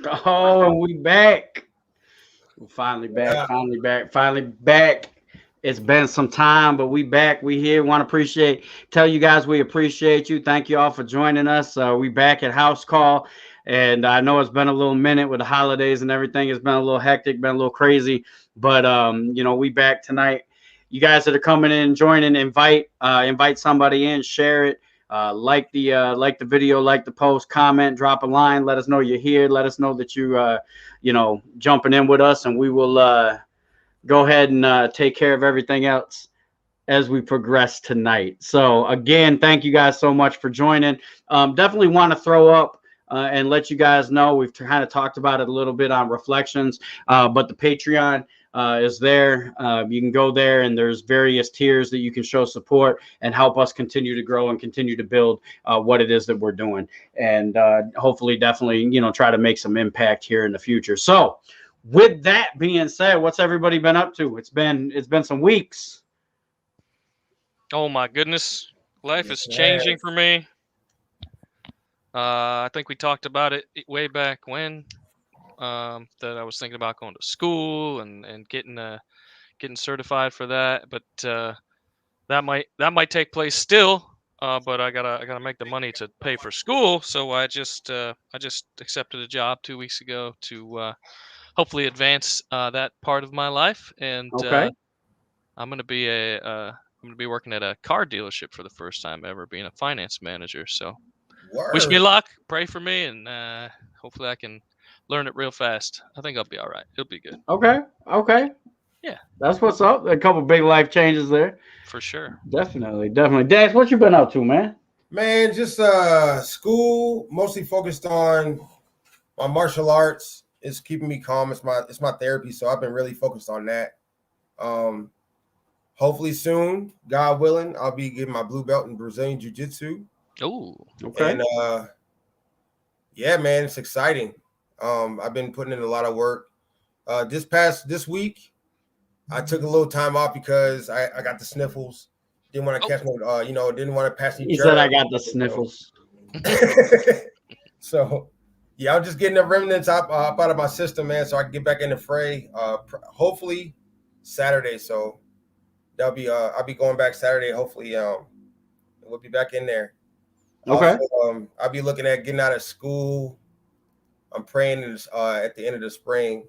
Oh, and we back. We're finally back. Yeah. Finally back. Finally back. It's been some time, but we back. We here. Want to tell you guys we appreciate you. Thank you all for joining us. We back at House Call, and I know it's been a little minute with the holidays and everything. It's been a little hectic, been a little crazy, but we back tonight. You guys that are coming in, joining, invite somebody in, share it. Like the video, like the post, comment, drop a line, let us know you're here, let us know that jumping in with us, and we will go ahead and take care of everything else as we progress tonight. So again, thank you guys so much for joining. Definitely want to throw up and let you guys know we've kind of talked about it a little bit on reflections, but the Patreon is there. You can go there, and there's various tiers that you can show support and help us continue to grow and continue to build what it is that we're doing, and hopefully, definitely, try to make some impact here in the future. So, with that being said, what's everybody been up to? It's been some weeks. Oh my goodness, life is Yes. changing for me. I think we talked about it way back when. That I was thinking about going to school and getting certified for that, but that might take place still. But I gotta make the money to pay for school, so I just accepted a job 2 weeks ago to hopefully advance that part of my life, and Okay. I'm gonna be working at a car dealership for the first time ever, being a finance manager. So wish me Word. luck, pray for me, and hopefully I can learn it real fast. I think I'll be all right. It'll be good. Okay. Yeah, That's what's up. A couple big life changes there. for sure. Definitely. Dax, what you been up to, man? Man, just school, mostly focused on my martial arts. It's keeping me calm. It's my therapy, so I've been really focused on that. Um, Hopefully soon, God willing, I'll be getting my blue belt in Brazilian Jiu-Jitsu. Oh, Okay. And yeah, man, it's exciting. I've been putting in a lot of work. This week, I took a little time off because I got the sniffles. Didn't want to catch no, didn't want to pass any He said I germs. got the sniffles. So, yeah, I'm just getting the remnants up out of my system, man, so I can get back in the fray. Hopefully Saturday. So I'll be going back Saturday. Hopefully, we'll be back in there. Okay. Also, I'll be looking at getting out of school. I'm praying at the end of the spring,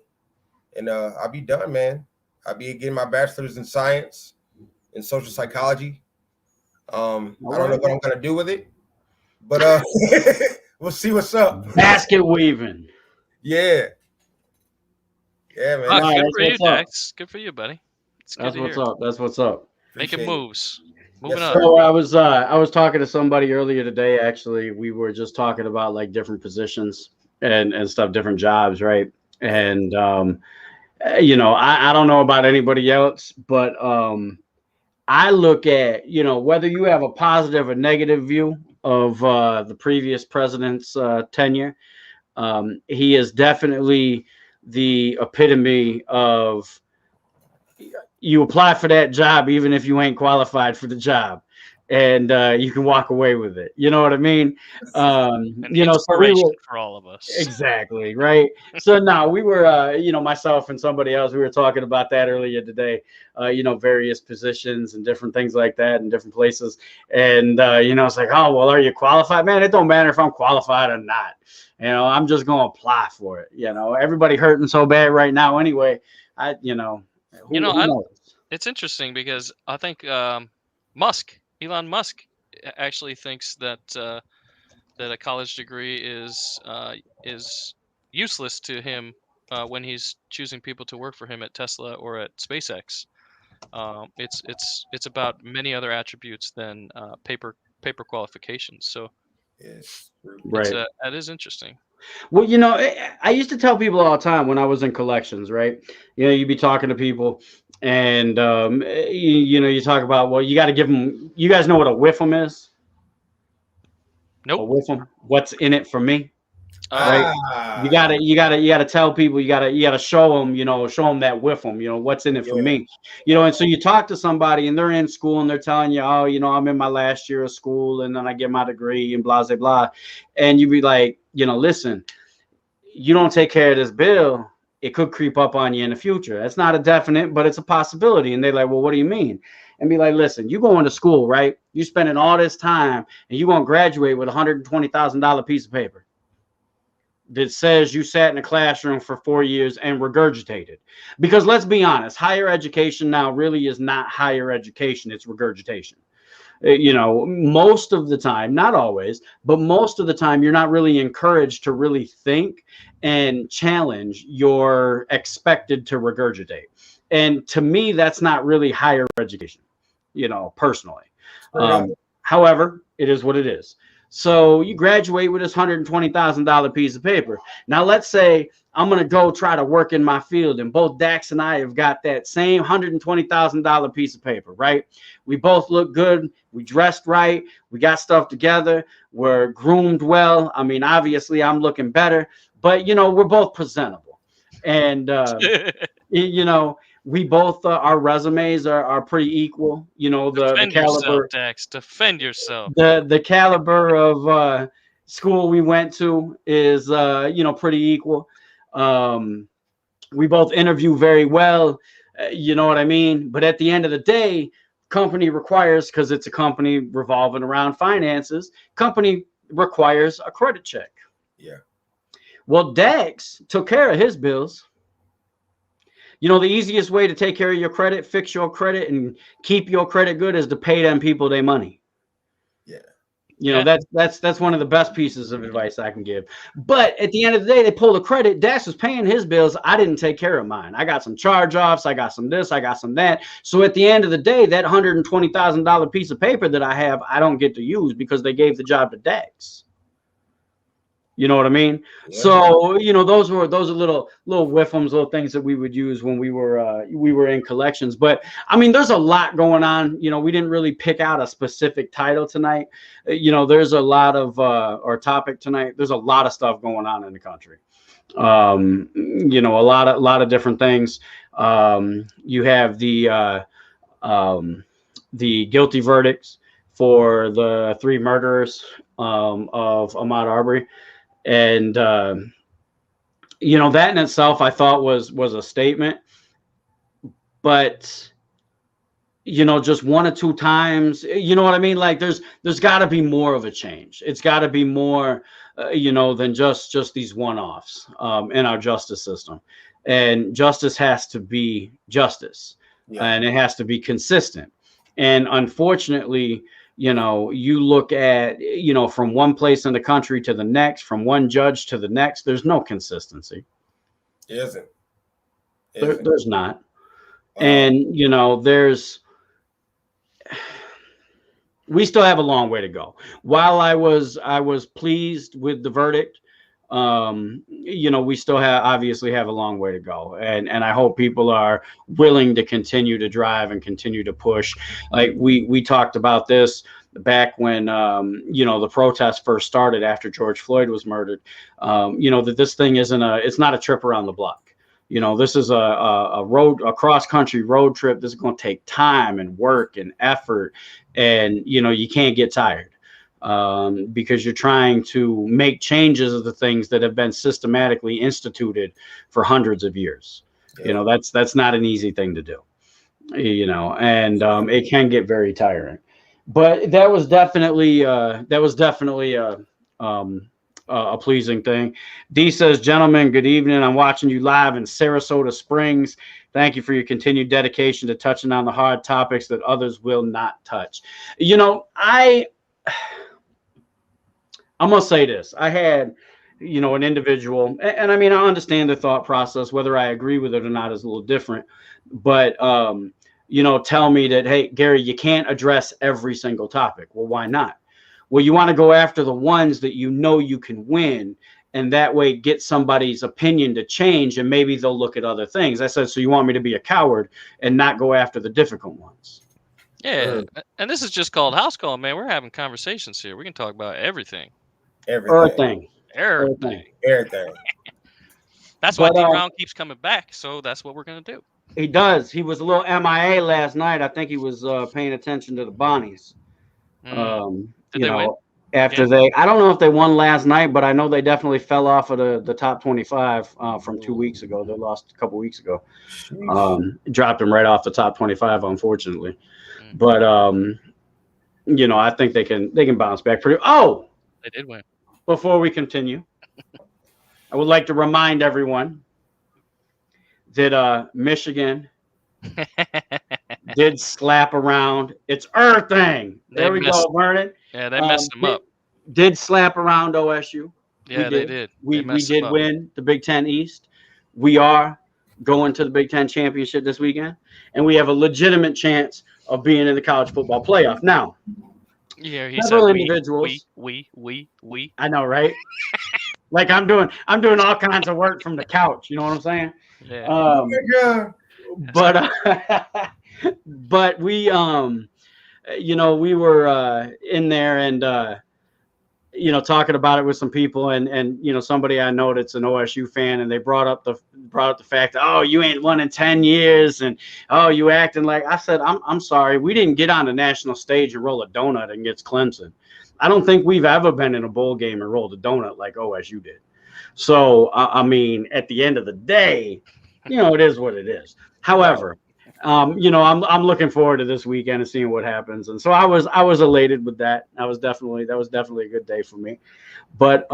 and I'll be done, man. I'll be getting my bachelor's in science and social psychology. I don't know what I'm gonna do with it, but we'll see what's up. Basket weaving. Yeah, yeah, man. good that's for you, what's up. Dax. Good for you, buddy. It's good That's to what's hear. up. That's what's up. Making Appreciate it. moves. Moving Yes, up. sir. So I was talking to somebody earlier today. Actually, we were just talking about like different positions and stuff, different jobs, right? And I don't know about anybody else, but I look at whether you have a positive or negative view of the previous president's tenure. He is definitely the epitome of you apply for that job even if you ain't qualified for the job, and you can walk away with it. You know what I mean? An So we inspiration were for all of us. exactly right. So now we were, myself and somebody else, we were talking about that earlier today. Various positions and different things like that in different places, and it's like, oh well, are you qualified? Man, it don't matter if I'm qualified or not. I'm just gonna apply for it. Everybody hurting so bad right now anyway. Who knows? It's interesting because I think Elon Musk, actually thinks that a college degree is useless to him when he's choosing people to work for him at Tesla or at SpaceX. It's about many other attributes than paper qualifications. So Yes. Right. that is interesting. Well, I used to tell people all the time when I was in collections, right? You'd be talking to people, and you talk about, well, you got to give them. You guys know what a whiffum is? A Nope. whiffum. What's in it for me? Right. Ah, You gotta tell people. You gotta show them. Show them that whiffum. What's in it for yeah. me? And so you talk to somebody, and they're in school, and they're telling you, oh, I'm in my last year of school, and then I get my degree, and blah blah blah, and you be like, listen. you don't take care of this bill, it could creep up on you in the future. That's not a definite, but it's a possibility. And they're like, well, what do you mean? And be like, listen, you going to school, right? You spending all this time and you going to graduate with $120,000 piece of paper that says you sat in a classroom for 4 years and regurgitated. Because let's be honest, higher education now really is not higher education, it's regurgitation. You know, most of the time, not always, but most of the time, you're not really encouraged to really think and challenge your expected to regurgitate. And to me, that's not really higher education, you know, personally. However, it is what it is. So you graduate with this $120,000 piece of paper. Now, let's say I'm going to go try to work in my field, and both Dax and I have got that same $120,000 piece of paper, right? We both look good. We dressed right. We got stuff together. We're groomed well. I mean, obviously, I'm looking better, but, you know, we're both presentable. And, you know, we both, our resumes are pretty equal. You know, the caliber. Dax, defend yourself. The caliber of school we went to is, you know, pretty equal. We both interview very well, you know what I mean? But at the end of the day, company requires, because it's a company revolving around finances, company requires a credit check. Yeah. Well, Dax took care of his bills. You know, the easiest way to take care of your credit, fix your credit, and keep your credit good is to pay them people their money. Yeah. You know, that's one of the best pieces of advice I can give. But at the end of the day, they pull the credit. Dax was paying his bills. I didn't take care of mine. I got some charge-offs. I got some this. I got some that. So at the end of the day, that $120,000 piece of paper that I have, I don't get to use because they gave the job to Dax. You know what I mean? Yeah. So, you know, those are little whiffums, little things that we would use when we were in collections. But I mean, there's a lot going on. You know, we didn't really pick out a specific title tonight. You know, there's a lot of or topic tonight. There's a lot of stuff going on in the country. You know, a lot of different things. You have the guilty verdicts for the 3 murderers of Ahmed Arbury. And, you know, that in itself, I thought was a statement, but, you know, just 1 or 2 times, you know what I mean? Like there's gotta be more of a change. It's gotta be more, you know, than just these one-offs, in our justice system. And justice has to be justice, and it has to be consistent. And unfortunately, you know, you look at, you know, from one place in the country to the next, from one judge to the next, there's no consistency. Isn't. There's not. And, you know, we still have a long way to go. While I was pleased with the verdict, you know, we still obviously have a long way to go. And I hope people are willing to continue to drive and continue to push. Like we talked about this back when, you know, the protest first started after George Floyd was murdered, you know, that this thing it's not a trip around the block. You know, this is a cross-country road trip. This is going to take time and work and effort. And, you know, you can't get tired. Because you're trying to make changes of the things that have been systematically instituted for hundreds of years. Yeah. You know, that's not an easy thing to do, you know, and it can get very tiring. But that was definitely a pleasing thing. D says, gentlemen, good evening. I'm watching you live in Sarasota Springs. Thank you for your continued dedication to touching on the hard topics that others will not touch. You know, I'm going to say this. I had, you know, an individual, and I mean, I understand the thought process. Whether I agree with it or not is a little different. But, you know, tell me that, hey, Gary, you can't address every single topic. Well, why not? Well, you want to go after the ones that you know you can win, and that way get somebody's opinion to change, and maybe they'll look at other things. I said, so you want me to be a coward and not go after the difficult ones? Yeah, and this is just called house call, man. We're having conversations here. We can talk about everything. Everything. That's why D-Brown keeps coming back, so that's what we're going to do. He does. He was a little MIA last night. I think he was paying attention to the Bonnies. Did they win? after Yeah. I don't know if they won last night, but I know they definitely fell off of the top 25 from 2 weeks ago. They lost a couple weeks ago. Sheesh. Dropped them right off the top 25, unfortunately. Mm. But I think they can bounce back pretty. Oh, They did win. before we continue, I would like to remind everyone that Michigan did slap around. It's thing. They There we messed. go, Vernon. Yeah, they messed them Did, up. did slap around OSU. Yeah, they did. They We messed did them up. win the Big Ten East. We are going to the Big Ten championship this weekend, and we have a legitimate chance of being in the college football playoff. Now, Yeah, he said several we. individuals. We. I know, right? Like I'm doing all kinds of work from the couch. You know what I'm saying? Yeah. Oh my God. But we we were in there and talking about it with some people and somebody I know that's an OSU fan, and they brought up the fact that, oh, you ain't won in 10 years and oh, you acting like. I said, I'm sorry, we didn't get on the national stage and roll a donut against Clemson. I don't think we've ever been in a bowl game and rolled a donut like OSU did. So I mean, at the end of the day, it is what it is. However, I'm looking forward to this weekend and seeing what happens, and so I was elated with that. That was definitely a good day for me. But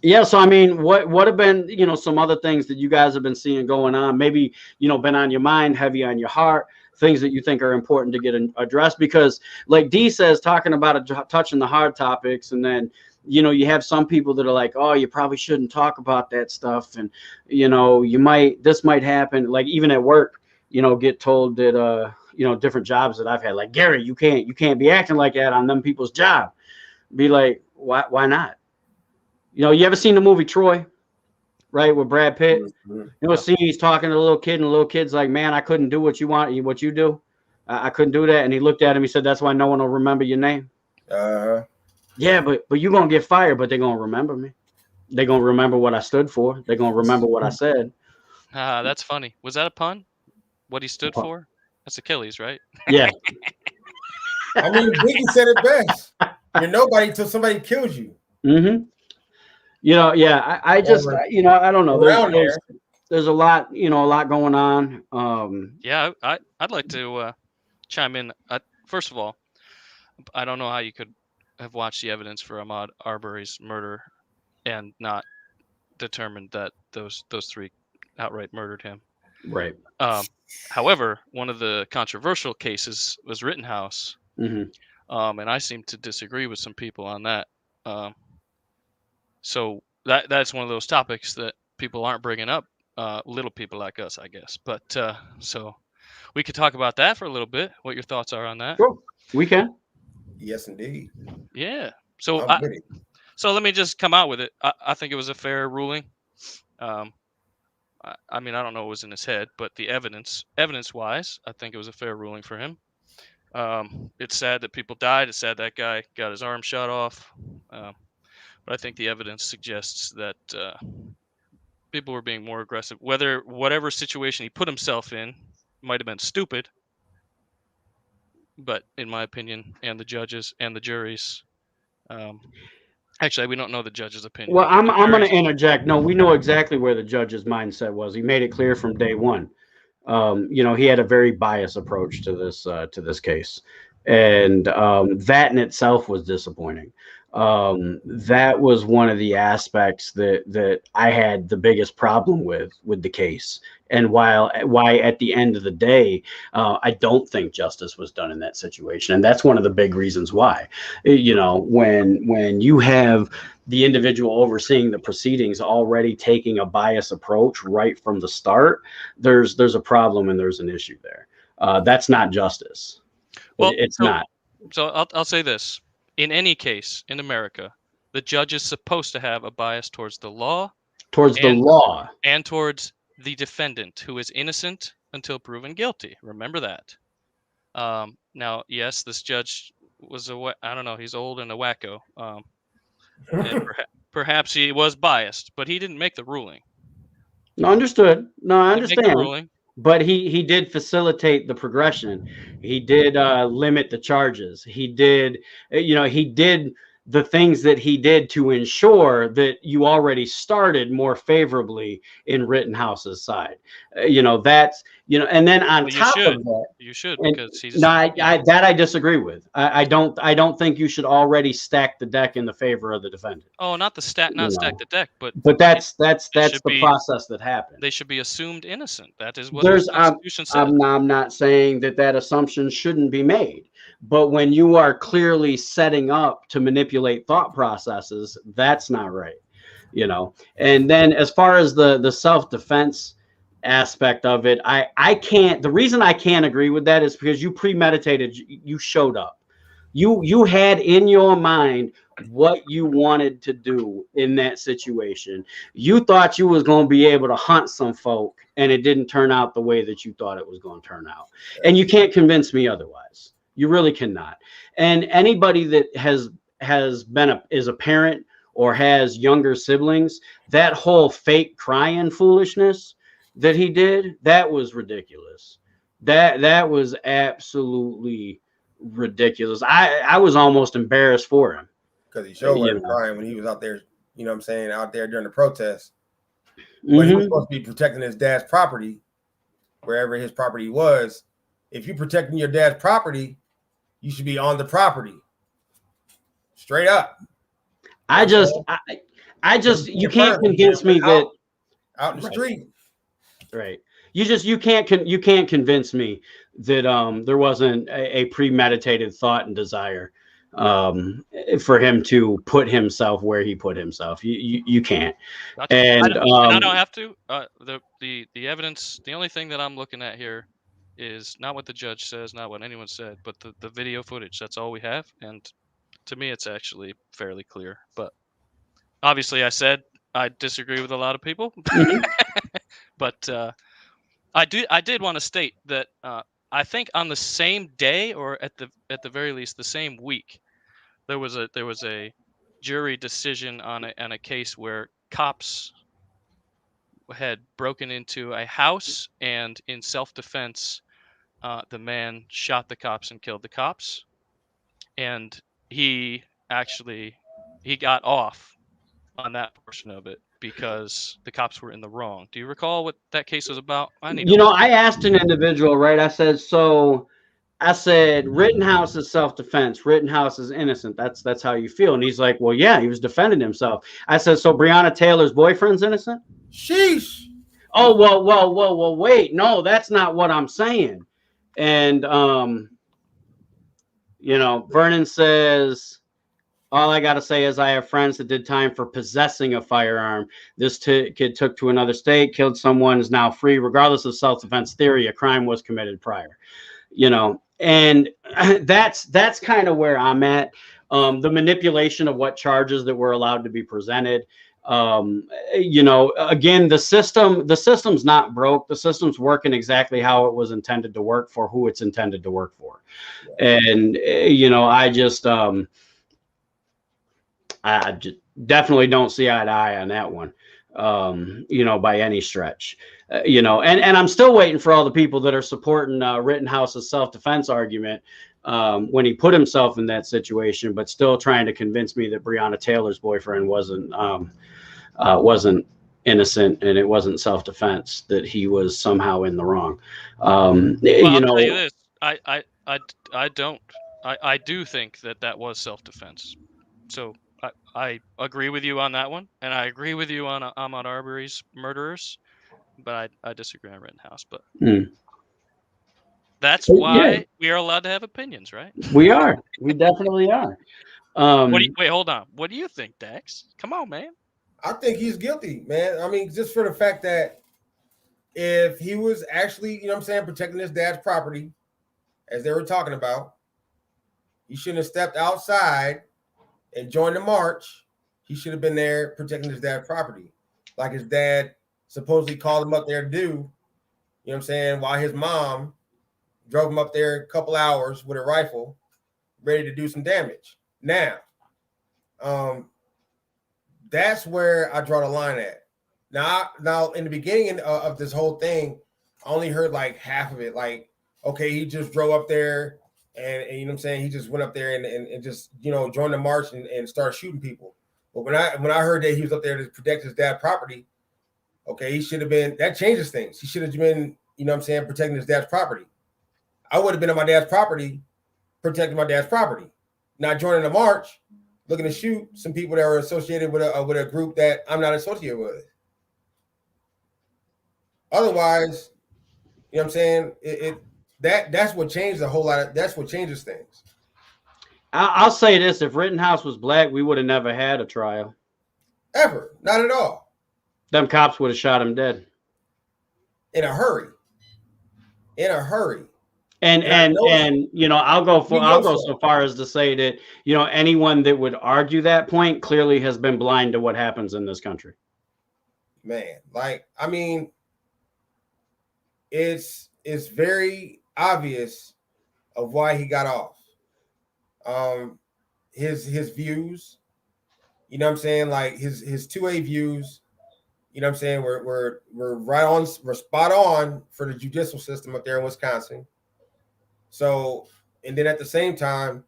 yeah, so I mean, what have been some other things that you guys have been seeing going on? Maybe been on your mind, heavy on your heart, things that you think are important to get addressed, because like D says, talking about touching the hard topics, and then you have some people that are like, oh, you probably shouldn't talk about that stuff, and this might happen. Like even at work, get told that different jobs that I've had, like, Gary, you can't be acting like that on them people's job. Be like, why not? You ever seen the movie Troy, right, with Brad Pitt? See, he's talking to a little kid, and the little kid's like, man, I couldn't do what you do. I couldn't do that. And he looked at him, he said, that's why no one will remember your name. Yeah, but you're going to get fired, but they're going to remember me. They're going to remember what I stood for. They're going to remember what I said. That's funny. Was that a pun? What he stood for? That's Achilles, right? Yeah. I mean, Biggie said it best. You're nobody until somebody kills you. Mm-hmm. Yeah, I just, I don't know. There's a lot, a lot going on. Yeah, I'd like to chime in. First of all, I don't know how you could have watched the evidence for Ahmed Arbury's murder and not determined that those three outright murdered him. Right. However, one of the controversial cases was Rittenhouse. Mm-hmm. And I seem to disagree with some people on that. So that's one of those topics that people aren't bringing up, little people like us, I guess. But so we could talk about that for a little bit, what your thoughts are on that. Sure. We can. Yes, indeed. Yeah. So So let me just come out with it. I think it was a fair ruling. I mean, I don't know what was in his head, but the evidence-wise, I think it was a fair ruling for him. It's sad that people died. It's sad that guy got his arm shot off. But I think the evidence suggests that people were being more aggressive. Whatever situation he put himself in might have been stupid, but in my opinion, and the judges and the juries, actually, we don't know the judge's opinion. Well, I'm going to interject. No, we know exactly where the judge's mindset was. He made it clear from day one. He had a very biased approach to this case, and that in itself was disappointing. That was one of the aspects that I had the biggest problem with the case, and why at the end of the day, I don't think justice was done in that situation, and that's one of the big reasons why. When you have the individual overseeing the proceedings already taking a biased approach right from the start, there's a problem and there's an issue there. That's not justice. Well, it's not. So I'll say this. In any case in America, the judge is supposed to have a bias towards the law. And towards the defendant, who is innocent until proven guilty. Remember that. Now, yes, this judge was I don't know, he's old and a wacko. And perhaps he was biased, but he didn't make the ruling. No, understood. No, I understand. Make the ruling. but he did facilitate the progression. He did limit the charges. He did, he did the things that he did to ensure that you already started more favorably in Rittenhouse's side. That's, and then on Well, top of that, you should and because he's no, I disagree with. I don't think you should already stack the deck in the favor of the defendant. not stack the deck, but But that's should the be process that happened. they should be assumed innocent. That is what the There's Constitution says. I'm not saying that assumption shouldn't be made, but when you are clearly setting up to manipulate thought processes, that's not right. And then as far as the self-defense aspect of it, I can't, the reason I can't agree with that is because you premeditated, you showed up, you had in your mind what you wanted to do in that situation. You thought you was going to be able to hunt some folk, and it didn't turn out the way that you thought it was going to turn out. And you can't convince me otherwise. You really cannot. And anybody that is a parent or has younger siblings, that whole fake crying foolishness that he did, that was ridiculous. That was absolutely ridiculous. I was almost embarrassed for him. Because he showed wasn't crying when he was out there, out there during the protest. But he was supposed to be protecting his dad's property, wherever his property was. If you're protecting your dad's property, you should be on the property. Straight up. I just you can't convince me that out in the street. Right. You can't convince me that there wasn't a premeditated thought and desire for him to put himself where he put himself. You can't. Gotcha. And I don't have to. The evidence, the only thing that I'm looking at here is not what the judge says, not what anyone said, but the video footage. That's all we have. And to me, it's actually fairly clear. But obviously, I said I disagree with a lot of people. But I did want to state that I think on the same day, or at the very least the same week, there was a jury decision on a case where cops had broken into a house, and in self-defense, the man shot the cops and killed the cops, and he got off on that portion of it because the cops were in the wrong. Do you recall what that case was about? I asked an individual, right? I said, Rittenhouse is self-defense. Rittenhouse is innocent. That's how you feel. And he's like, well, yeah, he was defending himself. I said, so Breonna Taylor's boyfriend's innocent? Sheesh. Oh, well, wait. No, that's not what I'm saying. And, Vernon says, all I got to say is I have friends that did time for possessing a firearm. This kid took to another state, killed someone, is now free. Regardless of self-defense theory, a crime was committed prior. And that's kind of where I'm at. The manipulation of what charges that were allowed to be presented. Again, the system's not broke. The system's working exactly how it was intended to work for who it's intended to work for. And, I just definitely don't see eye to eye on that one, by any stretch. And I'm still waiting for all the people that are supporting Rittenhouse's self-defense argument when he put himself in that situation, but still trying to convince me that Breonna Taylor's boyfriend wasn't innocent and it wasn't self-defense, that he was somehow in the wrong. I'll tell you this. I do think that was self-defense. So I agree with you on that one, and I agree with you on Ahmed Arbury's murderers, but I disagree on Rittenhouse. But that's why we are allowed to have opinions, right? We are. We definitely are. Wait, hold on. What do you think, Dax? Come on, man. I think he's guilty, man. I mean, just for the fact that if he was actually, protecting his dad's property, as they were talking about, he shouldn't have stepped outside and joined the march. He should have been there protecting his dad's property, like his dad supposedly called him up there to do, while his mom drove him up there a couple hours with a rifle, ready to do some damage. Now, that's where I draw the line at. Now, in the beginning of this whole thing, I only heard like half of it. Like, okay, he just drove up there and you know what I'm saying? He just went up there and just, you know, joined the march and started shooting people. But when I heard that he was up there to protect his dad's property, okay, he should have been, that changes things. He should have been, you know what I'm saying, protecting his dad's property. I would have been on my dad's property, protecting my dad's property, not joining the march, looking to shoot some people that were associated with a group that I'm not associated with. Otherwise, you know what I'm saying? That's what changed a whole lot of, that's what changes things. I'll say this: if Rittenhouse was black, we would have never had a trial. Ever. Not at all. Them cops would have shot him dead. In a hurry. In a hurry. And you know, I'll go so far as to say that, you know, anyone that would argue that point clearly has been blind to what happens in this country. Man, like, I mean, it's very obvious of why he got off. His views, you know what I'm saying? Like his 2A views, you know what I'm saying? We're right on, we're spot on for the judicial system up there in Wisconsin. So, and then at the same time,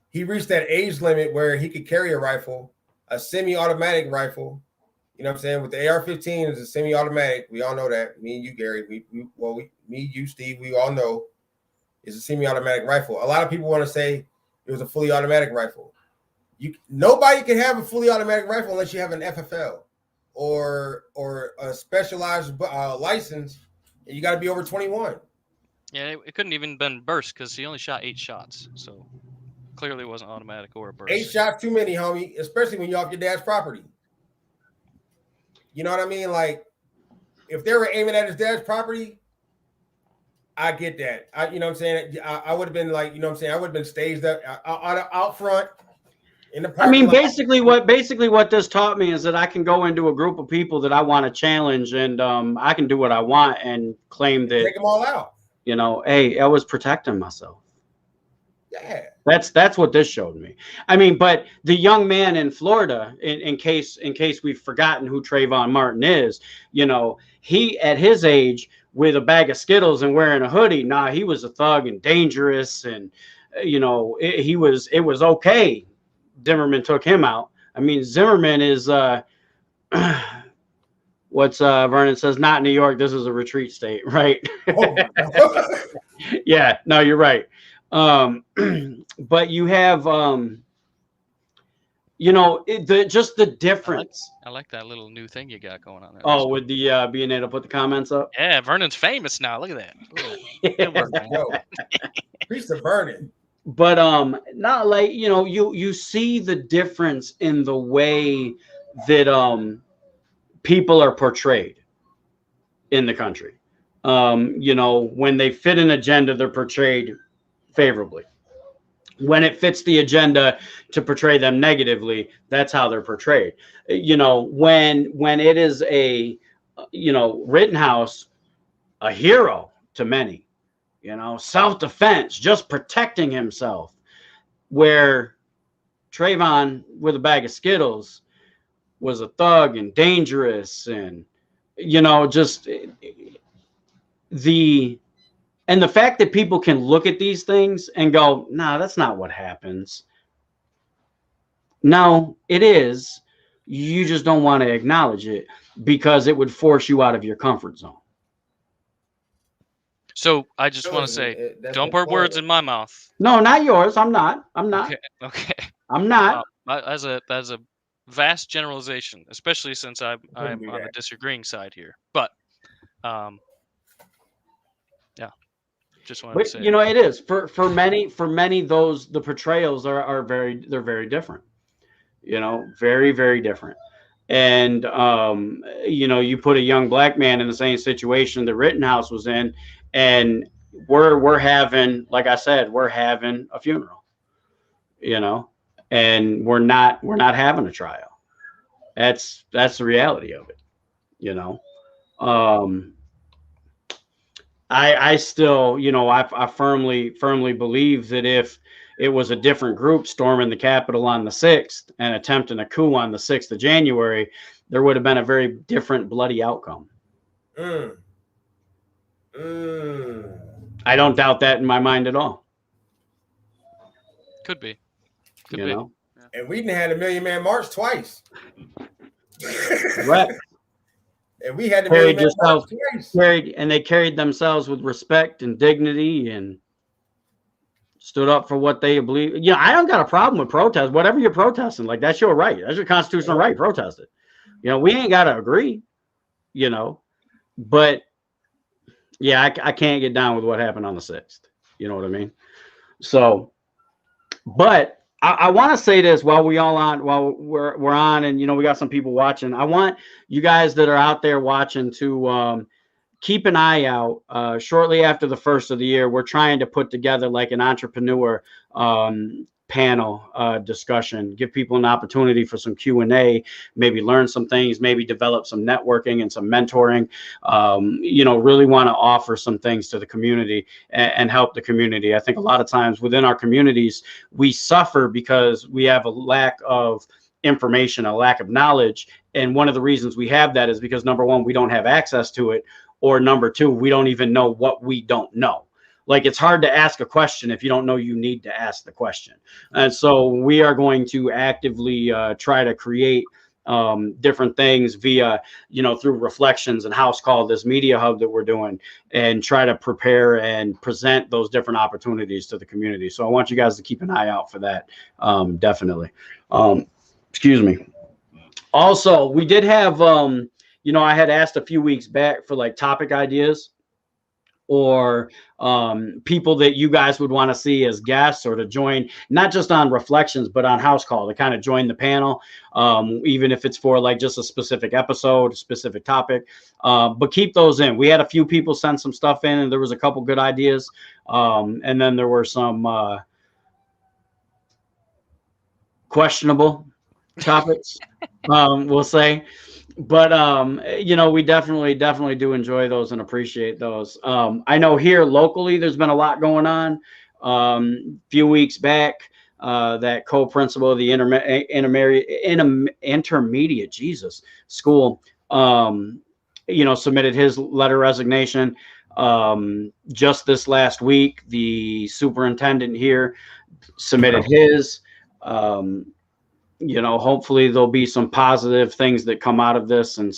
he reached that age limit where he could carry a rifle, a semi-automatic rifle. You know what I'm saying? With the AR-15 is a semi-automatic. We all know that. Me and you, Gary. Me, you, Steve. We all know it's a semi-automatic rifle. A lot of people want to say it was a fully automatic rifle. Nobody can have a fully automatic rifle unless you have an FFL or a specialized license, and you got to be over 21. Yeah, it couldn't even been burst because he only shot 8 shots. So clearly it wasn't automatic or a burst. 8 shots too many, homie, especially when you're off your dad's property. You know what I mean? Like, if they were aiming at his dad's property, I get that. You know what I'm saying? I would have been like, you know what I'm saying? I would have been staged up out front in the parking lot. Basically what this taught me is that I can go into a group of people that I want to challenge, and I can do what I want and claim that take them all out. You know, hey, I was protecting myself. Yeah. That's what this showed me. I mean, but the young man in Florida, in case we've forgotten who Trayvon Martin is, you know, he at his age with a bag of Skittles and wearing a hoodie, he was a thug and dangerous, and you know, it was okay. Zimmerman took him out. I mean, Zimmerman is what's Vernon says, not New York, this is a retreat state, right? Oh. Yeah, no, you're right. But you have you know, just the difference. I like that little new thing you got going on there. Oh, with the being able to put the comments up. Yeah, Vernon's famous now. Look at that. Good work, man. Preach to Vernon. But not like, you know, you see the difference in the way that people are portrayed in the country. You know, when they fit an agenda, they're portrayed favorably. When it fits the agenda to portray them negatively, that's how they're portrayed. You know, when it is a, you know, Rittenhouse, a hero to many, you know, self-defense, just protecting himself, where Trayvon with a bag of Skittles was a thug and dangerous, and, you know, just and the fact that people can look at these things and go, nah, that's not what happens. No, it is. You just don't want to acknowledge it because it would force you out of your comfort zone. So I just want to say, don't put words in my mouth. No, not yours. I'm not. Okay. I'm not. As a vast generalization, especially since I'm on the disagreeing side here. But yeah. Just wanted to say, you know, it is for many the portrayals are very different, you know, very, very different. And you know, you put a young black man in the same situation that Rittenhouse was in, and we're having, like I said, we're having a funeral, you know, and we're not having a trial. That's the reality of it, you know. I still, you know, I firmly believe that if it was a different group storming the Capitol on the 6th and attempting a coup on the 6th of January, there would have been a very different bloody outcome. I don't doubt that in my mind at all. Could be. Could You be. know? And we didn't had a Million Man March twice. Right. And we had the Million Man March twice. They carried themselves with respect and dignity and stood up for what they believe. Yeah, I don't got a problem with protest. Whatever you're protesting, like that's your right. That's your constitutional right. Protest it. You know, we ain't got to agree, you know, but yeah, I can't get down with what happened on the 6th. You know what I mean? So, but I want to say this while we're on, and you know, we got some people watching. I want you guys that are out there watching to keep an eye out. Shortly after the 1st of the year, we're trying to put together like an entrepreneur panel discussion, give people an opportunity for some Q&A, maybe learn some things, maybe develop some networking and some mentoring. You know, really want to offer some things to the community and help the community. I think a lot of times within our communities, we suffer because we have a lack of information, a lack of knowledge. And one of the reasons we have that is because number one, we don't have access to it, or number two, we don't even know what we don't know. Like, it's hard to ask a question if you don't know you need to ask the question. And so we are going to actively try to create different things via, you know, through Reflections and House Call, this media hub that we're doing, and try to prepare and present those different opportunities to the community. So I want you guys to keep an eye out for that. Definitely. Excuse me. Also, we did have, you know, I had asked a few weeks back for like topic ideas, or people that you guys would want to see as guests, or to join, not just on Reflections, but on House Call, to kind of join the panel, even if it's for like just a specific episode, specific topic. But keep those in. We had a few people send some stuff in, and there was a couple good ideas. And then there were some questionable topics, we'll say. But you know, we definitely do enjoy those and appreciate those. I know here locally there's been a lot going on. Few weeks back, that co-principal of the intermediate school, you know, submitted his letter of resignation. Just this last week, the superintendent here submitted his. You know, hopefully there'll be some positive things that come out of this, and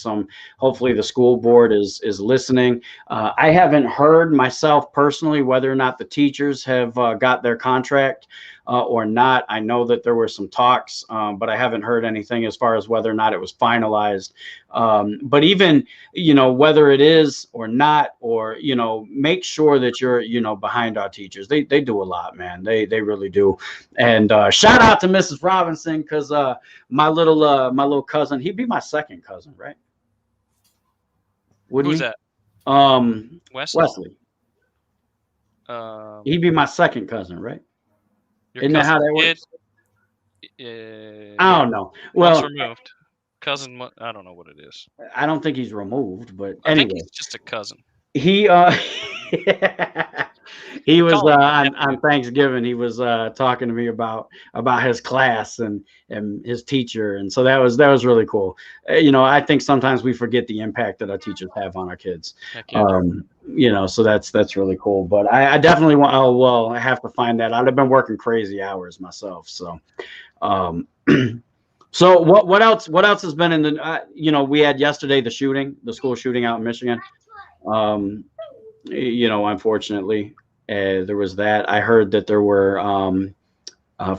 hopefully the school board is listening. I haven't heard myself personally whether or not the teachers have got their contract or not. I know that there were some talks, but I haven't heard anything as far as whether or not it was finalized. But even, you know, whether it is or not, or, you know, make sure that you're, you know, behind our teachers. They do a lot, man. They really do. And shout out to Mrs. Robinson, because my little cousin, he'd be my second cousin, right? Who's that? Wesley. He'd be my second cousin, right? Isn't that how that works? I don't know. Well, removed. Cousin, I don't know what it is. I don't think he's removed, but I anyway, think he's just a cousin. He he was on Thanksgiving. He was talking to me about his class and his teacher, and so that was really cool. You know, I think sometimes we forget the impact that our teachers have on our kids. Yeah. You know, so that's really cool. But I definitely want. Oh well, I have to find that out. I've been working crazy hours myself, so. So what else has been in the? You know, we had yesterday the school shooting out in Michigan. You know, unfortunately, there was that. I heard that there were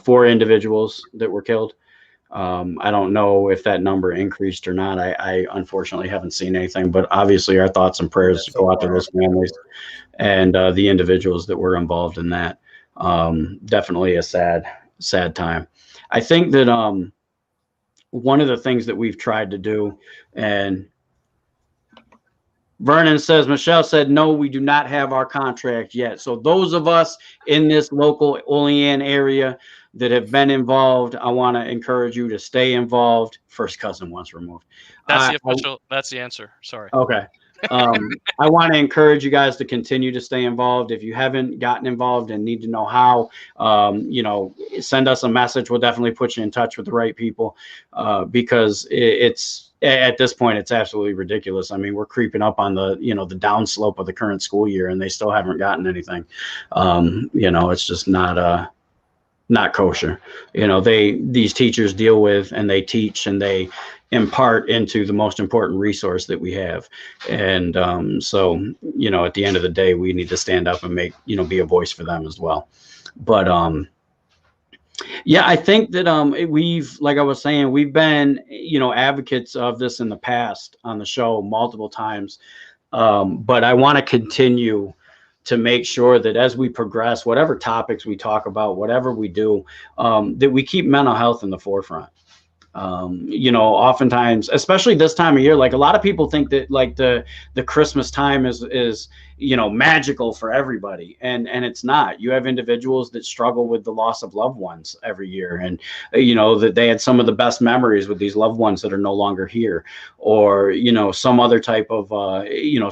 4 individuals that were killed. I don't know if that number increased or not. I unfortunately haven't seen anything, but obviously our thoughts and prayers go out to those families and the individuals that were involved in that. Definitely a sad time. I think that one of the things that we've tried to do, and Vernon says, Michelle said, no, we do not have our contract yet. So those of us in this local Olean area that have been involved, I want to encourage you to stay involved. First cousin once removed. That's that's the answer. Sorry. Okay. I want to encourage you guys to continue to stay involved. If you haven't gotten involved and need to know how, you know, send us a message. We'll definitely put you in touch with the right people, because it's at this point, it's absolutely ridiculous. I mean, we're creeping up on the, the downslope of the current school year, and they still haven't gotten anything. It's just not kosher. These teachers deal with, and they teach, and they impart into the most important resource that we have. And so, at the end of the day, we need to stand up and be a voice for them as well. But yeah, I think that like I was saying, we've been, advocates of this in the past on the show multiple times. But I want to continue to make sure that as we progress, whatever topics we talk about, whatever we do, that we keep mental health in the forefront. Oftentimes, especially this time of year, like a lot of people think that like the Christmas time is magical for everybody, and it's not. You have individuals that struggle with the loss of loved ones every year, and that they had some of the best memories with these loved ones that are no longer here, or some other type of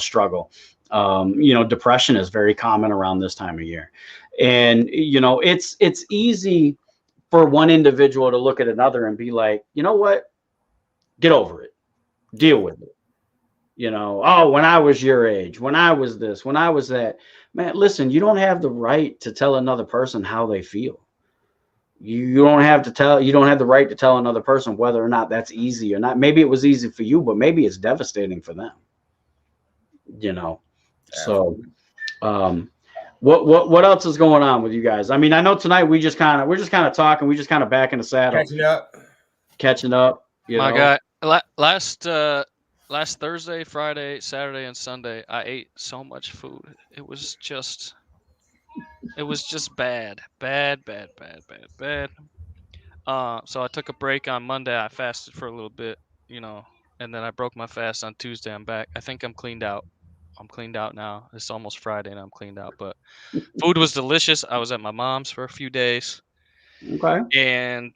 struggle. Depression is very common around this time of year, and it's easy for one individual to look at another and be like, you know what, get over it, deal with it. Oh, when I was your age, when I was this, when I was that. Man, listen, you don't have the right to tell another person how they feel. You don't have the right to tell another person whether or not that's easy or not. Maybe it was easy for you, but maybe it's devastating for them. So what else is going on with you guys? I mean, I know tonight we're just kind of talking, we just kind of back in the saddle, catching up. My guy, last Thursday, Friday, Saturday, and Sunday, I ate so much food. It was just bad. So I took a break on Monday. I fasted for a little bit, and then I broke my fast on Tuesday. I'm back. I think I'm cleaned out. I'm cleaned out now. It's almost Friday and I'm cleaned out, but food was delicious. I was at my mom's for a few days. Okay. And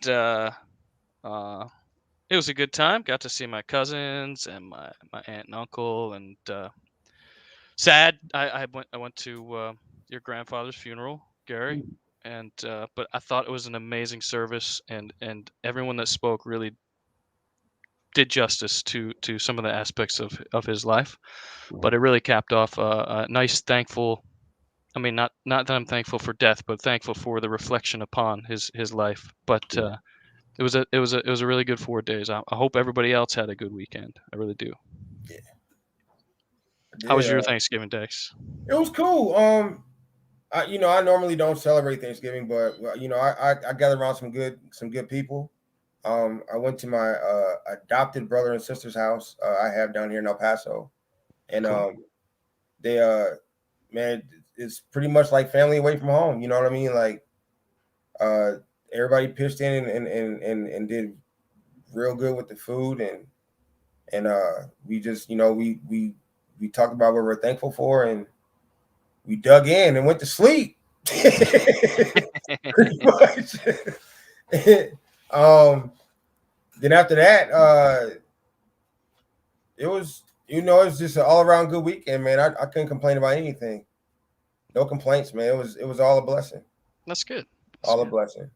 it was a good time. Got to see my cousins and my aunt and uncle, and sad. I went to your grandfather's funeral, Gary, and but I thought it was an amazing service, and everyone that spoke really did justice to some of the aspects of his life. But it really capped off a nice, thankful. I mean, not that I'm thankful for death, but thankful for the reflection upon his life. But it was a really good 4 days. I hope everybody else had a good weekend. I really do. Yeah. How was your Thanksgiving, Dex? It was cool. I normally don't celebrate Thanksgiving, but I gathered around some good people. I went to my adopted brother and sister's house I have down here in El Paso, and cool. They man, it's pretty much like family away from home. You know what I mean? Like everybody pitched in and did real good with the food, and we just we talked about what we're thankful for, and we dug in and went to sleep. Pretty much. Then after that, it was it's just an all around good weekend, man. I couldn't complain about anything. No complaints, man. It was all a blessing. That's good. A blessing.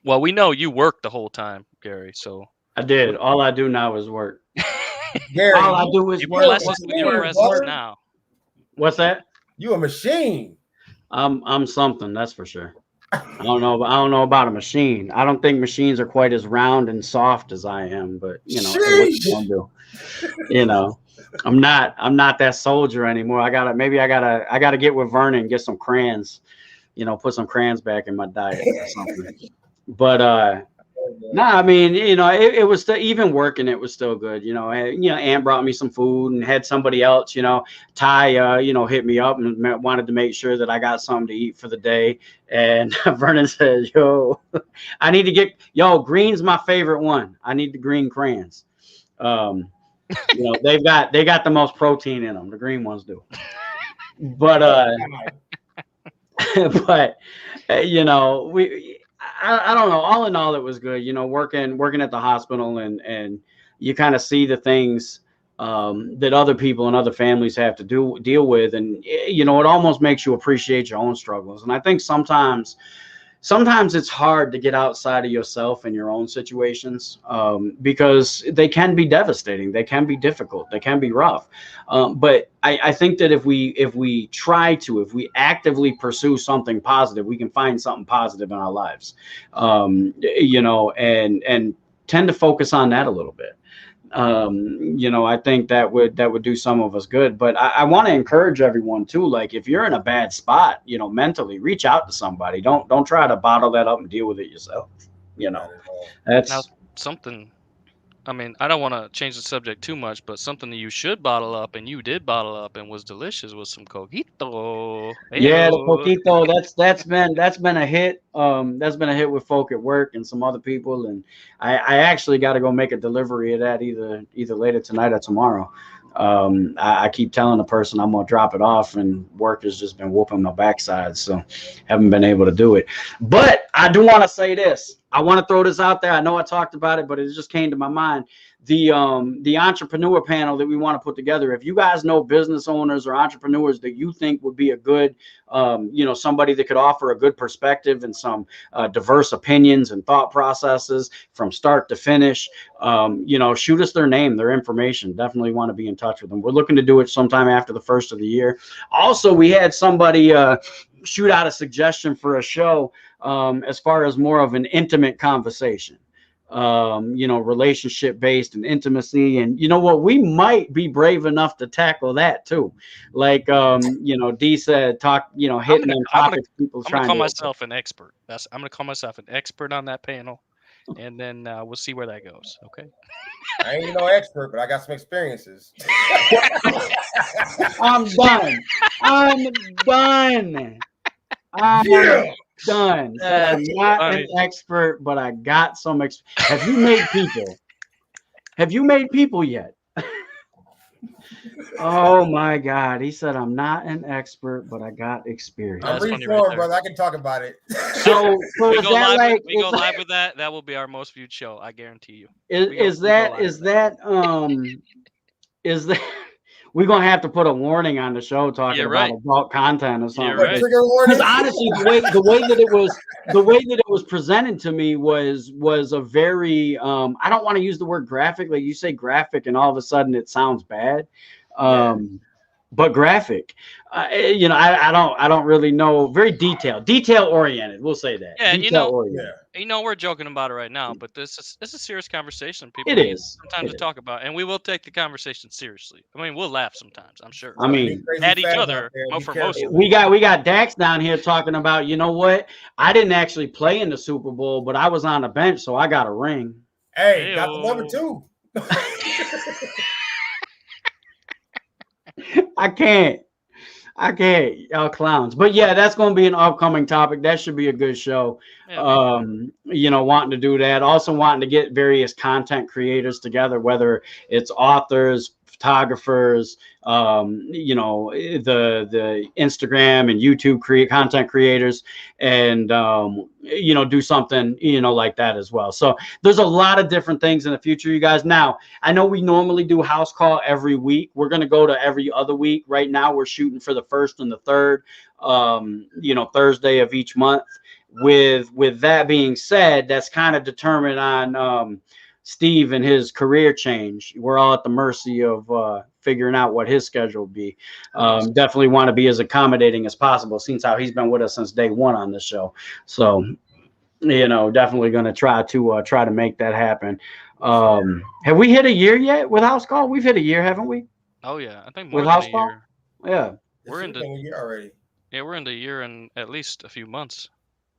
Well, we know you worked the whole time, Gary. So I did. All I do now is work. Gary, all I do is work. Bless us with your presence now. What's that? You a machine. I'm something, that's for sure. I don't know about a machine. I don't think machines are quite as round and soft as I am, but I'm not that soldier anymore. I gotta get with Vernon, get some crayons, put some crayons back in my diet or something. But no, I mean, it was still, even working, it was still good. Aunt brought me some food, and had somebody else, Ty, hit me up and wanted to make sure that I got something to eat for the day. And Vernon says, I need to get, green's my favorite one. I need the green crayons. They got the most protein in them. The green ones do. But, I don't know. All in all, it was good. Working at the hospital, and you kind of see the things that other people and other families have to deal with, and it almost makes you appreciate your own struggles. And I think sometimes, sometimes it's hard to get outside of yourself and your own situations, because they can be devastating, they can be difficult, they can be rough. But I think that if we try to, if we actively pursue something positive, we can find something positive in our lives, and tend to focus on that a little bit. I think that would do some of us good. But I want to encourage everyone too. Like, if you're in a bad spot, mentally, reach out to somebody. Don't try to bottle that up and deal with it yourself. That's Now, something. I mean, I don't want to change the subject too much, but something that you should bottle up, and you did bottle up, and was delicious, was some coquito. yeah, the Ayo. coquito. That's been a hit. That's been a hit with folk at work and some other people, and I actually got to go make a delivery of that either later tonight or tomorrow. I keep telling the person I'm gonna drop it off, and work has just been whooping my backside, so haven't been able to do it. But I do want to say this. I want to throw this out there. I know I talked about it, but it just came to my mind. The entrepreneur panel that we want to put together. If you guys know business owners or entrepreneurs that you think would be a good, somebody that could offer a good perspective and some diverse opinions and thought processes from start to finish, shoot us their name, their information. Definitely want to be in touch with them. We're looking to do it sometime after the first of the year. Also, we had somebody shoot out a suggestion for a show, as far as more of an intimate conversation, relationship based and intimacy. And you know what, we might be brave enough to tackle that too. Like, D said, hitting them topics people I'm trying gonna call to myself an expert. I'm gonna call myself an expert on that panel, and then we'll see where that goes. Okay. I ain't no expert, but I got some experiences. I'm done. Yeah. Done. So I'm not an expert, but I got some. Have you made people? Have you made people yet? Oh my God! He said, "I'm not an expert, but I got experience." I'm That's funny reformed, right brother. I can talk about it. So We is go that live. like? We go live with that. That will be our most viewed show. I guarantee you. Is that we're gonna have to put a warning on the show talking You're about right. adult content or something? You're right. Trigger warning. Because honestly, the way that it was presented to me was a very I don't want to use the word graphic. Like, you say graphic, and all of a sudden it sounds bad. But graphic, I don't really know. Very detail oriented. We'll say that. Yeah, Detail oriented. we're joking about it right now, but this is a serious conversation. People It need is. sometimes to talk about, and we will take the conversation seriously. I mean, we'll laugh sometimes. I'm sure. I mean, at each other, for most of we got Dax down here talking about, you know what? I didn't actually play in the Super Bowl, but I was on the bench, so I got a ring. Hey, got the number 2. I can't, y'all clowns. But yeah, that's going to be an upcoming topic. That should be a good show. Yeah. Wanting to do that. Also wanting to get various content creators together, whether it's authors, photographers, the Instagram and YouTube content creators, and do something like that as well. So there's a lot of different things in the future, you guys. Now, I know we normally do house call every week. We're going to go to every other week. Right now we're shooting for the first and the third Thursday of each month. With that being said, that's kind of determined on Steve and his career change. We're all at the mercy of figuring out what his schedule will be. Definitely want to be as accommodating as possible, since how he's been with us since day one on this show. So, definitely going to try to make that happen. Have we hit a year yet with house call? We've hit a year, haven't we? Oh yeah, I think more With than house a call? year. Yeah. We're into a year already. Yeah, we're into a year and at least a few months.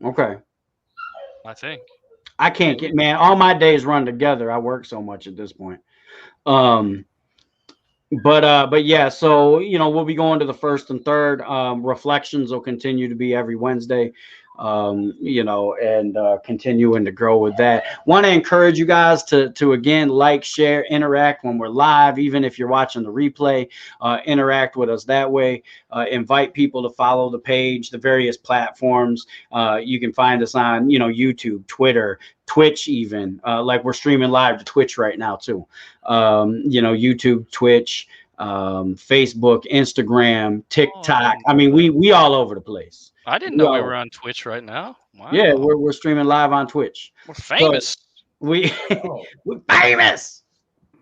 Okay. I think. I can't get, man, all my days run together. I work so much at this point. But yeah, so we'll be going to the first and third. Reflections will continue to be every Wednesday. And continuing to grow with that. Want to encourage you guys to again, like, share, interact when we're live. Even if you're watching the replay, interact with us that way. Invite people to follow the page, the various platforms. You can find us on YouTube, Twitter, Twitch, even like we're streaming live to Twitch right now too. YouTube, Twitch, Facebook, Instagram, TikTok. I mean, we all over the place. I didn't know we were on Twitch right now. Wow. Yeah, we're streaming live on Twitch. We're famous. We Oh, we're famous.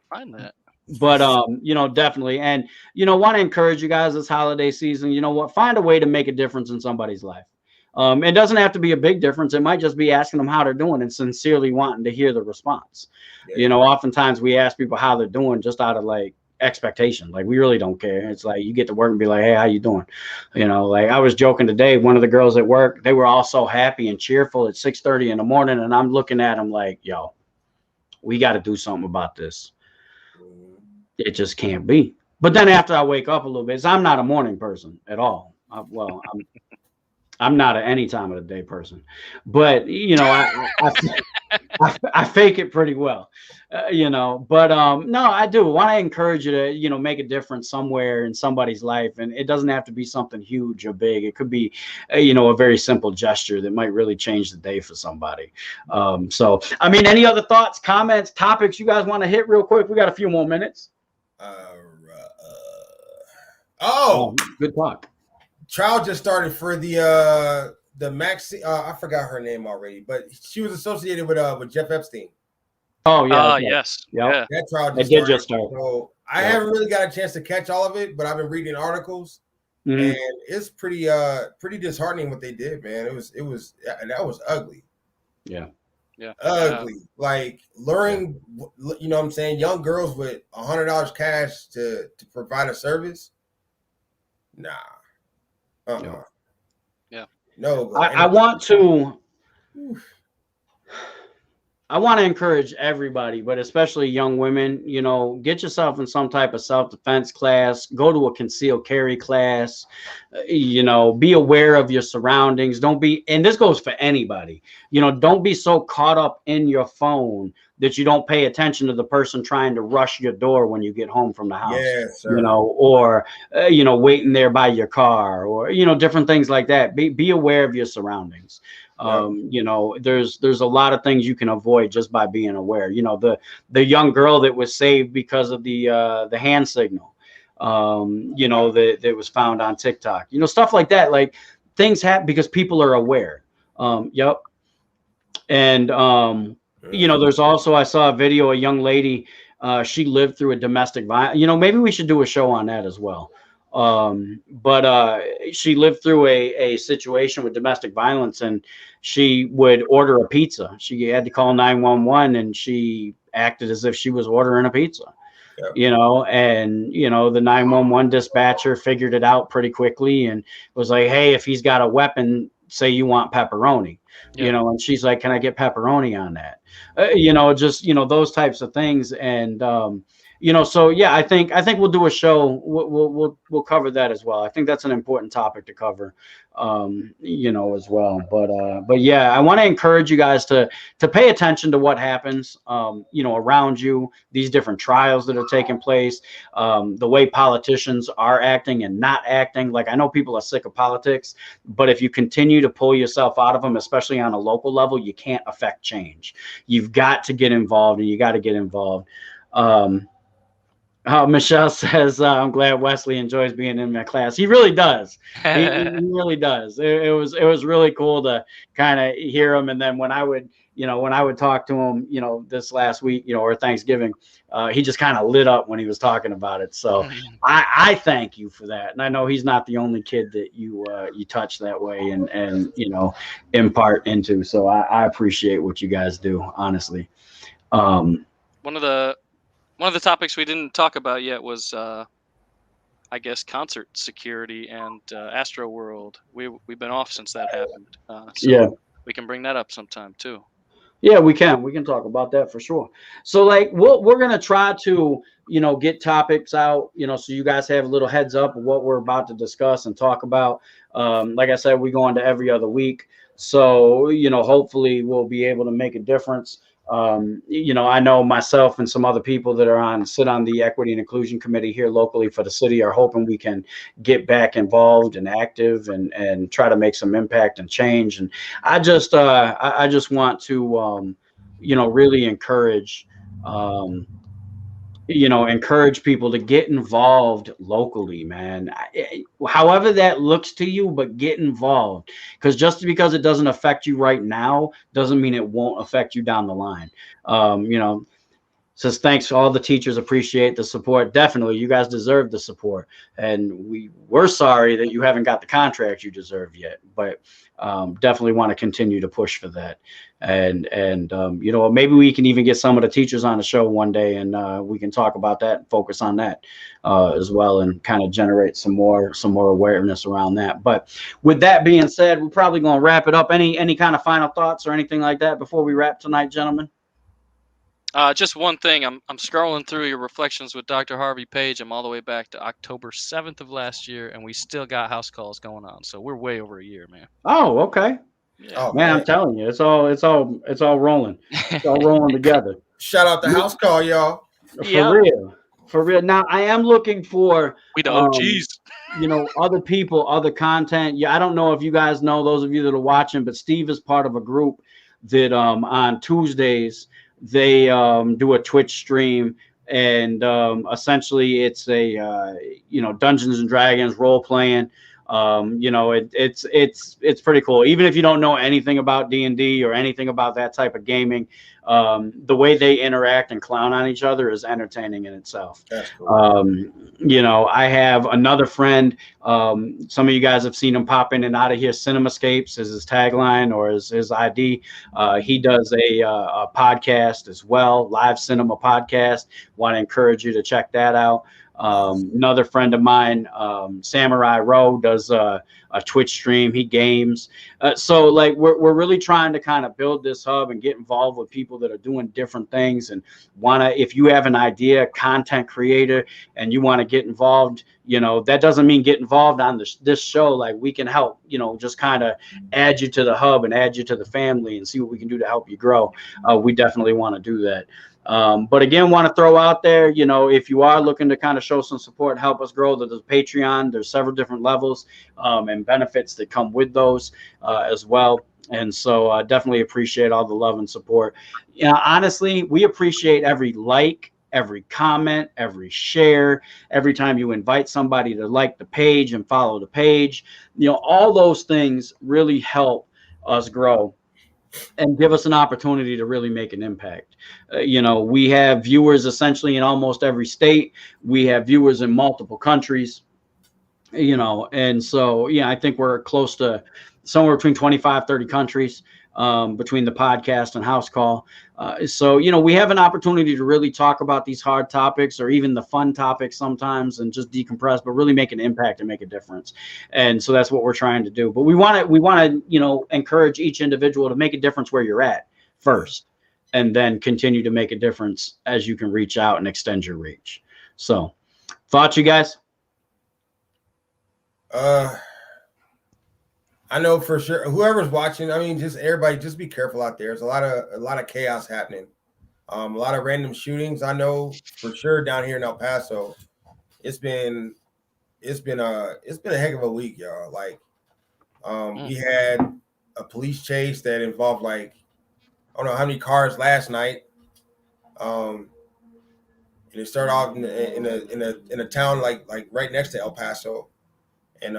Find that. But you know, definitely, and you know, want to encourage you guys this holiday season. You know what? Find a way to make a difference in somebody's life. It doesn't have to be a big difference. It might just be asking them how they're doing and sincerely wanting to hear the response. yeah. You know, oftentimes we ask people how they're doing just out of like expectation. Like we really don't care. It's like you get to work and be like, hey, how you doing? You know, like I was joking today. One of the girls at work, they were all so happy and cheerful at 6:30 in the morning, and I'm looking at them like, yo, we got to do something about this. It just can't be. But then after I wake up a little bit, I'm not a morning person at all. I'm not an any time of the day person, but you know, I fake it pretty well, you know. But no, I do want to encourage you to, you know, make a difference somewhere in somebody's life, and it doesn't have to be something huge or big. It could be, you know, a very simple gesture that might really change the day for somebody. So, I mean, any other thoughts, comments, topics you guys want to hit real quick? We got a few more minutes. Good talk. Trial just started for the Maxi. I forgot her name already, but she was associated with Jeff Epstein. Oh yeah. Yes. Yep. Yeah. That trial just started. So I haven't really got a chance to catch all of it, but I've been reading articles, and it's pretty disheartening what they did, man. It was that was ugly. Yeah. Yeah. Ugly. Like luring, you know what I'm saying, young girls with $100 cash to provide a service. Nah. Yeah. No. I want to encourage everybody, but especially young women, you know, get yourself in some type of self-defense class, go to a concealed carry class, you know, be aware of your surroundings. Don't be, and this goes for anybody, you know, don't be so caught up in your phone that you don't pay attention to the person trying to rush your door when you get home from the house. Yes, sir. You know, or you know, waiting there by your car, or you know, different things like that. Be aware of your surroundings. You know, there's a lot of things you can avoid just by being aware. You know, the young girl that was saved because of the hand signal, you know, that was found on TikTok, you know, stuff like that. Like things happen because people are aware. Yep. And you know, there's also, I saw a video, a young lady, she lived through a domestic violence. You know, maybe we should do a show on that as well. But she lived through a situation with domestic violence, and she would order a pizza. She had to call 911, and she acted as if she was ordering a pizza. Yep. You know, and you know, the 911 dispatcher figured it out pretty quickly and was like, hey, if he's got a weapon, say you want pepperoni. Yeah. You know, and she's like, can I get pepperoni on that? You know, just, you know, those types of things. And you know, so yeah, I think we'll do a show. We'll cover that as well. I think that's an important topic to cover, you know, as well. But yeah, I want to encourage you guys to pay attention to what happens, you know, around you, these different trials that are taking place, the way politicians are acting and not acting. Like, I know people are sick of politics, but if you continue to pull yourself out of them, especially on a local level, you can't affect change. You've got to get involved, and you got to get involved. Michelle says, I'm glad Wesley enjoys being in my class. He really does. He really does. It was really cool to kind of hear him. And then when I would talk to him, you know, this last week, you know, or Thanksgiving, he just kind of lit up when he was talking about it. So I thank you for that. And I know he's not the only kid that you touch that way and, you know, impart into. So I appreciate what you guys do, honestly. One of the topics we didn't talk about yet was, I guess, concert security and Astro World. We've been off since that happened. So yeah, we can bring that up sometime too. Yeah, we can talk about that for sure. So like we're gonna try to, you know, get topics out, you know, so you guys have a little heads up of what we're about to discuss and talk about. Like I said, we go into every other week, so you know, hopefully we'll be able to make a difference. You know, I know myself and some other people that sit on the Equity and Inclusion Committee here locally for the city are hoping we can get back involved and active and try to make some impact and change. And I just want to, you know, really encourage, encourage people to get involved locally, man. However that looks to you, but get involved, because just because it doesn't affect you right now doesn't mean it won't affect you down the line. You know, says thanks to all the teachers, appreciate the support. Definitely, you guys deserve the support, and we're sorry that you haven't got the contract you deserve yet, but definitely want to continue to push for that. And maybe we can even get some of the teachers on the show one day, and we can talk about that and focus on that as well, and kind of generate some more awareness around that. But with that being said, we're probably going to wrap it up. Any kind of final thoughts or anything like that before we wrap tonight, gentlemen? Just one thing. I'm scrolling through your reflections with Dr. Harvey page. I'm all the way back to October 7th of last year, and we still got house calls going on. So we're way over a year, man. Oh, okay. Yeah. Oh, Man, I'm telling you, it's all rolling. It's all rolling together. Shout out the house call, y'all. For real. Now I am looking for We the OGs. Other people, other content. Yeah, I don't know if you guys know, those of you that are watching, but Steve is part of a group that on Tuesdays they do a Twitch stream, and essentially it's a Dungeons and Dragons role playing. It's pretty cool. Even if you don't know anything about D&D or anything about that type of gaming, the way they interact and clown on each other is entertaining in itself. That's cool. I have another friend. Some of you guys have seen him pop in and out of here. Cinemascapes is his tagline or his ID. He does a podcast as well, live cinema podcast. Want to encourage you to check that out. Another friend of mine, Samurai Row, does a Twitch stream. He games. So like we're really trying to kind of build this hub and get involved with people that are doing different things, and if you have an idea, content creator, and you want to get involved, that doesn't mean get involved on this show. Like we can help, just kind of add you to the hub and add you to the family and see what we can do to help you grow. We definitely want to do that. But again, want to throw out there, if you are looking to kind of show some support, help us grow, there's Patreon. There's several different levels and benefits that come with those as well. And so definitely appreciate all the love and support. Honestly, we appreciate every like, every comment, every share, every time you invite somebody to like the page and follow the page. All those things really help us grow and give us an opportunity to really make an impact. We have viewers essentially in almost every state. We have viewers in multiple countries, and so, I think we're close to somewhere between 25, 30 countries between the podcast and house call. So, we have an opportunity to really talk about these hard topics or even the fun topics sometimes and just decompress, but really make an impact and make a difference. And so that's what we're trying to do. But we want to, encourage each individual to make a difference where you're at first, and then continue to make a difference as you can reach out and extend your reach. So thoughts, you guys? I know for sure whoever's watching, just everybody, just be careful out there. There's a lot of chaos happening. A lot of random shootings. I know for sure down here in El Paso, it's been a heck of a week, y'all. Like, we had a police chase that involved like, I don't know how many cars last night. And it started off in a town like right next to El Paso, and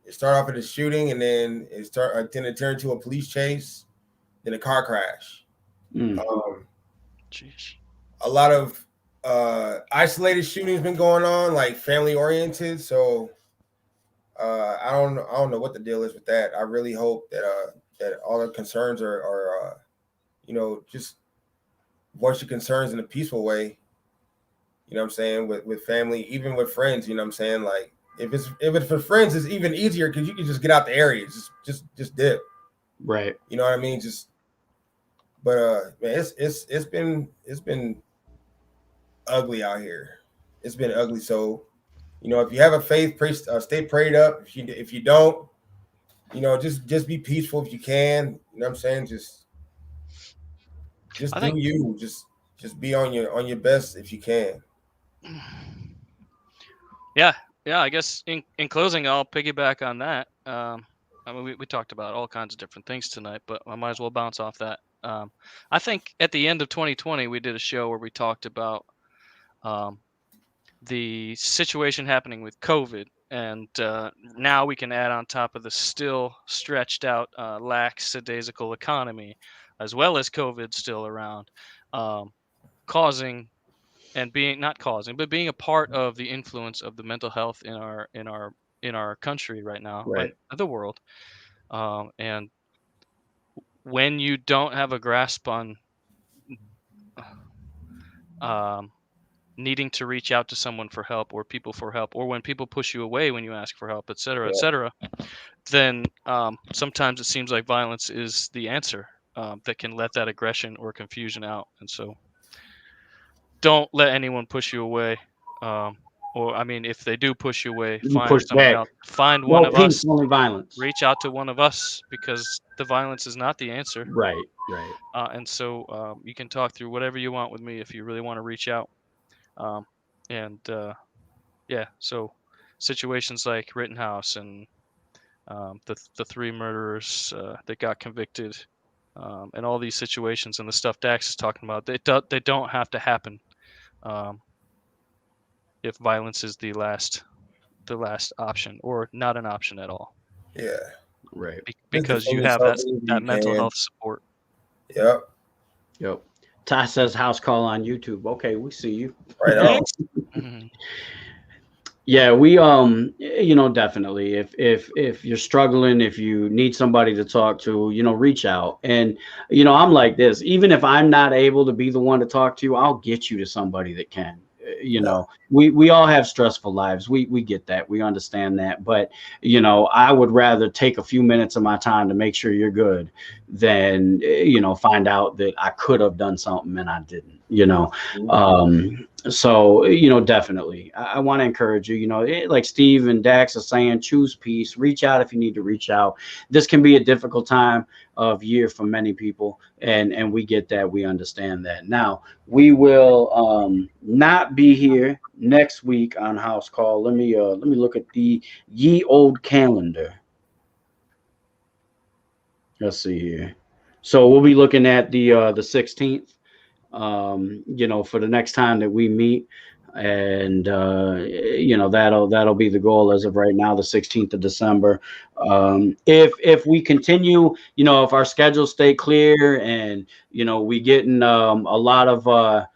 it started off at a shooting, and then it turned into a police chase, then a car crash. Jeez. A lot of isolated shootings been going on, like family oriented. So I don't know what the deal is with that. I really hope that all the concerns are just voice your concerns in a peaceful way. You know what I'm saying? With family, even with friends. You know what I'm saying? Like, if it's for friends, it's even easier because you can just get out the area, just dip. Right. You know what I mean? Man, it's been ugly out here. It's been ugly. So, if you have a faith, stay prayed up. If you don't, just be peaceful if you can. You know what I'm saying? Just be on your best if you can. Yeah, I guess in closing, I'll piggyback on that. We talked about all kinds of different things tonight, but I might as well bounce off that. I think at the end of 2020, we did a show where we talked about the situation happening with COVID, and now we can add on top of the still stretched out, lackadaisical economy, as well as COVID still around, causing and being not causing, but being a part of the influence of the mental health in our country right now, Right. and the world. And when you don't have a grasp on um, needing to reach out to someone for help, or people for help, or when people push you away when you ask for help, Yeah. etc., then sometimes it seems like violence is the answer, that can let that aggression or confusion out. And so don't let anyone push you away. Or, I mean, if they do push you away, You find push someone back. else. Find one No of peace, us. only violence. Reach out to one of us, because the violence is not the answer. Right. Right. And so you can talk through whatever you want with me if you really want to reach out. Um, and yeah, so situations like Rittenhouse and the three murderers that got convicted, and all these situations and the stuff Dax is talking about, they don't have to happen, if violence is the last option, or not an option at all, Yeah. Right. because you Defend have yourself whenever you that mental can. health support. Yep. Yep. Ty says house call on YouTube. Okay, we see you. Right on. Mhm. Yeah, we definitely, if you're struggling, if you need somebody to talk to, reach out. And I'm like this, even if I'm not able to be the one to talk to you, I'll get you to somebody that can. Yeah. We all have stressful lives. We get that. We understand that. But I would rather take a few minutes of my time to make sure you're good than find out that I could have done something and I didn't. So, definitely, I want to encourage you, like Steve and Dax are saying, choose peace, reach out if you need to reach out. This can be a difficult time of year for many people. And we get that. We understand that. Now, we will not be here next week on House Call. Let me look at the ye old calendar. Let's see here. So we'll be looking at the 16th. For the next time that we meet. And that'll be the goal as of right now, the 16th of December. If we continue, if our schedules stay clear, and we getting a lot of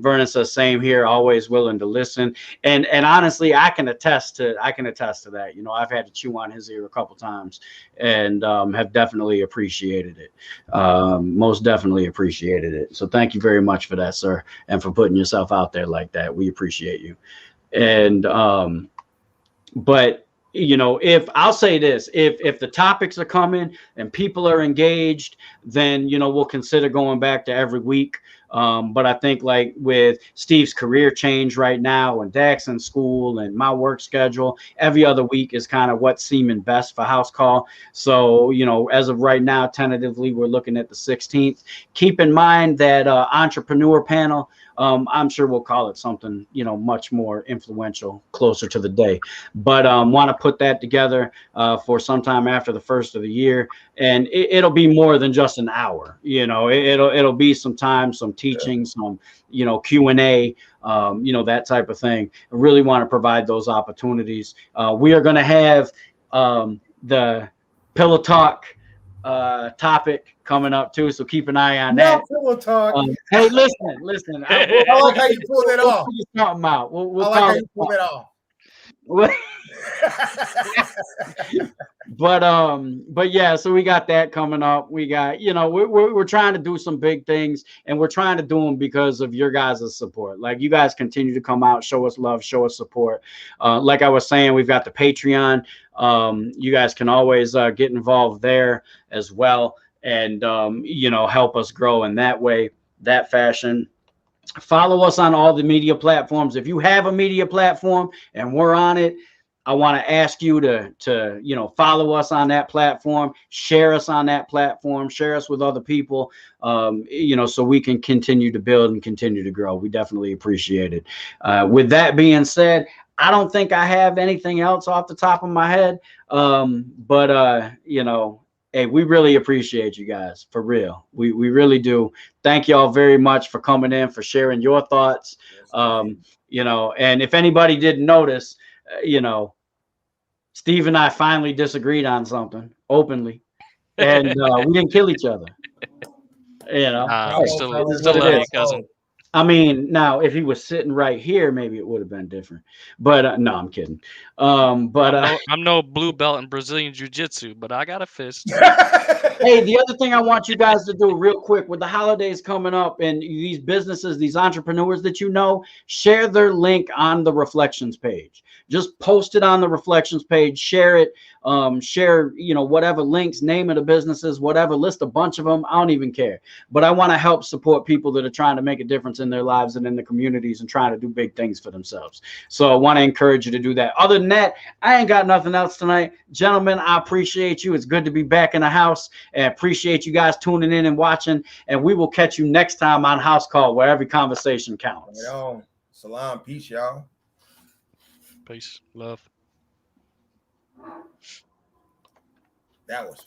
Vernon says same here, always willing to listen. And honestly, I can attest to that. I've had to chew on his ear a couple times, and have definitely appreciated it. Most definitely appreciated it. So thank you very much for that, sir, and for putting yourself out there like that. We appreciate you. And but if I'll say this, if the topics are coming and people are engaged, then we'll consider going back to every week. But I think, like with Steve's career change right now, and Dax in school, and my work schedule, every other week is kind of what's seeming best for House Call. So as of right now, tentatively, we're looking at the 16th. Keep in mind that entrepreneur panel, I'm sure we'll call it something much more influential closer to the day, but want to put that together for sometime after the first of the year. And it'll be more than just an hour. It'll be some time, some teaching, some Q&A, that type of thing. I really want to provide those opportunities. We are going to have the Pillow Talk topic coming up too, so keep an eye on that. Pillow talk. Hey, listen. I like how you pulled it off. We'll figure something out. We'll I like how you pulled it off. But yeah, so we got that coming up. We got, we're trying to do some big things, and we're trying to do them because of your guys' support. Like, you guys continue to come out, show us love, show us support. Like I was saying, we've got the Patreon. You guys can always get involved there as well, and help us grow in that way, that fashion. Follow us on all the media platforms. If you have a media platform and we're on it, I want to ask you to follow us on that platform, share us on that platform, share us with other people, so we can continue to build and continue to grow. We definitely appreciate it. With that being said, I don't think I have anything else off the top of my head. But hey, we really appreciate you guys, for real. We really do. Thank y'all very much for coming in, for sharing your thoughts. You know, and if anybody didn't notice, you know, Steve and I finally disagreed on something openly, and we didn't kill each other. You know, We hey, still, it is still what it love you, is. cousin. I mean, now if he was sitting right here, maybe it would have been different. But no, I'm kidding. But I'm no blue belt in Brazilian jiu-jitsu, but I got a fist. hey, the other thing I want you guys to do real quick, with the holidays coming up and these businesses, these entrepreneurs that you know, share their link on the Reflections page. Just post it on the Reflections page, share it, share, you know, whatever links, name of the businesses, whatever, list a bunch of them. I don't even care. But I want to help support people that are trying to make a difference in their lives and in the communities and trying to do big things for themselves. So I want to encourage you to do that. Other than that, I ain't got nothing else tonight. Gentlemen, I appreciate you. It's good to be back in the house, and appreciate you guys tuning in and watching. And we will catch you next time on House Call, where every conversation counts. Right on. Salam. Peace, y'all. Peace. Love. That was fun.